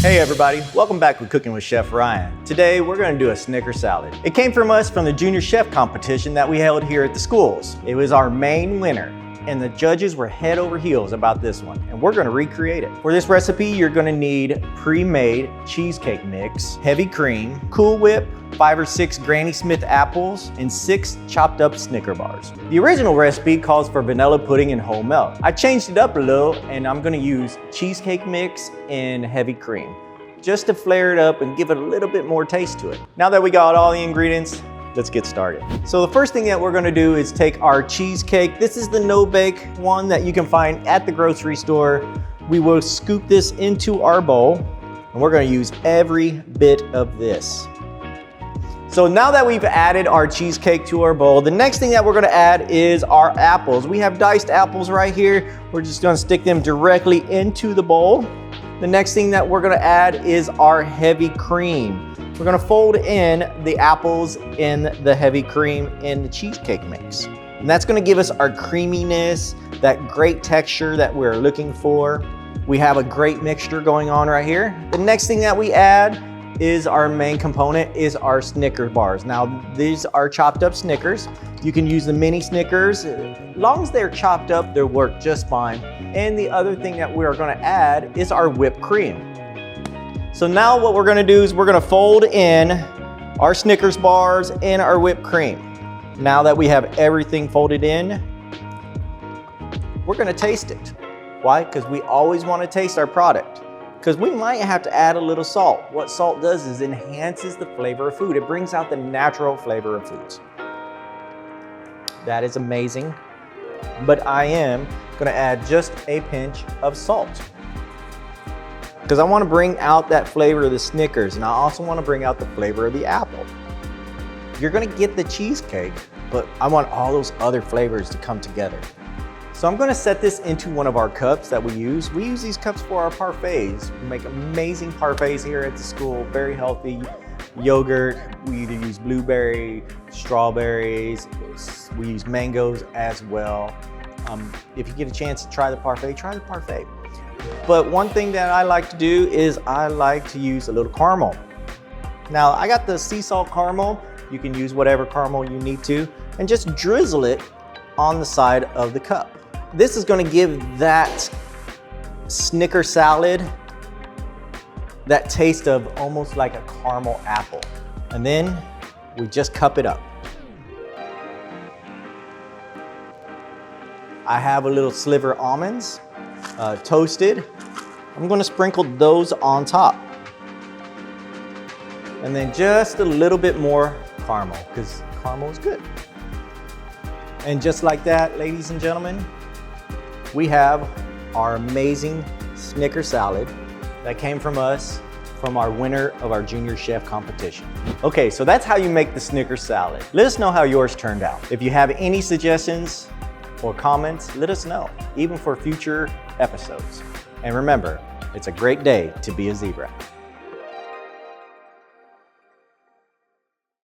Hey everybody, welcome back with Cooking with Chef Ryan. Today we're going to do a Snicker salad. It came from us from the junior chef competition that we held here at the schools. It was our main winner and the judges were head over heels about this one, and we're going to recreate it. For this recipe, you're going to need pre-made cheesecake mix, heavy cream, Cool Whip, 5 or 6 Granny Smith apples, and 6 chopped up Snicker bars. The original recipe calls for vanilla pudding and whole milk. I changed it up a little and I'm going to use cheesecake mix and heavy cream just to flare it up and give it a little bit more taste to it. Now that we got all the ingredients, let's get started. So the first thing that we're gonna do is take our cheesecake. This is the no-bake one that you can find at the grocery store. We will scoop this into our bowl and we're gonna use every bit of this. So now that we've added our cheesecake to our bowl, the next thing that we're gonna add is our apples. We have diced apples right here. We're just gonna stick them directly into the bowl. The next thing that we're gonna add is our heavy cream. We're gonna fold in the apples in the heavy cream in the cheesecake mix. And that's gonna give us our creaminess, that great texture that we're looking for. We have a great mixture going on right here. The next thing that we add is our main component is our Snicker bars. Now, these are chopped up Snickers. You can use the mini Snickers. As long as they're chopped up, they'll work just fine. And the other thing that we are gonna add is our whipped cream. So now what we're gonna do is we're gonna fold in our Snickers bars and our whipped cream. Now that we have everything folded in, we're gonna taste it. Why? Because we always wanna taste our product. Because we might have to add a little salt. What salt does is enhances the flavor of food. It brings out the natural flavor of foods. That is amazing. But I am gonna add just a pinch of salt, because I want to bring out that flavor of the Snickers, and I also want to bring out the flavor of the apple. You're going to get the cheesecake, but I want all those other flavors to come together. So I'm going to set this into one of our cups that we use. We use these cups for our parfaits. We make amazing parfaits here at the school, very healthy. Yogurt, we either use blueberry, strawberries, we use mangoes as well. If you get a chance to try the parfait, try the parfait. But one thing that I like to do is I like to use a little caramel. Now I got the sea salt caramel. You can use whatever caramel you need to, and just drizzle it on the side of the cup. This is going to give that Snicker salad that taste of almost like a caramel apple. And then we just cup it up. I have a little sliver of almonds, toasted. I'm gonna sprinkle those on top. And then just a little bit more caramel, because caramel is good. And just like that, ladies and gentlemen, we have our amazing Snicker salad that came from us, from our winner of our junior chef competition. Okay, so that's how you make the Snicker salad. Let us know how yours turned out. If you have any suggestions or comments, let us know, even for future episodes. And remember, it's a great day to be a zebra.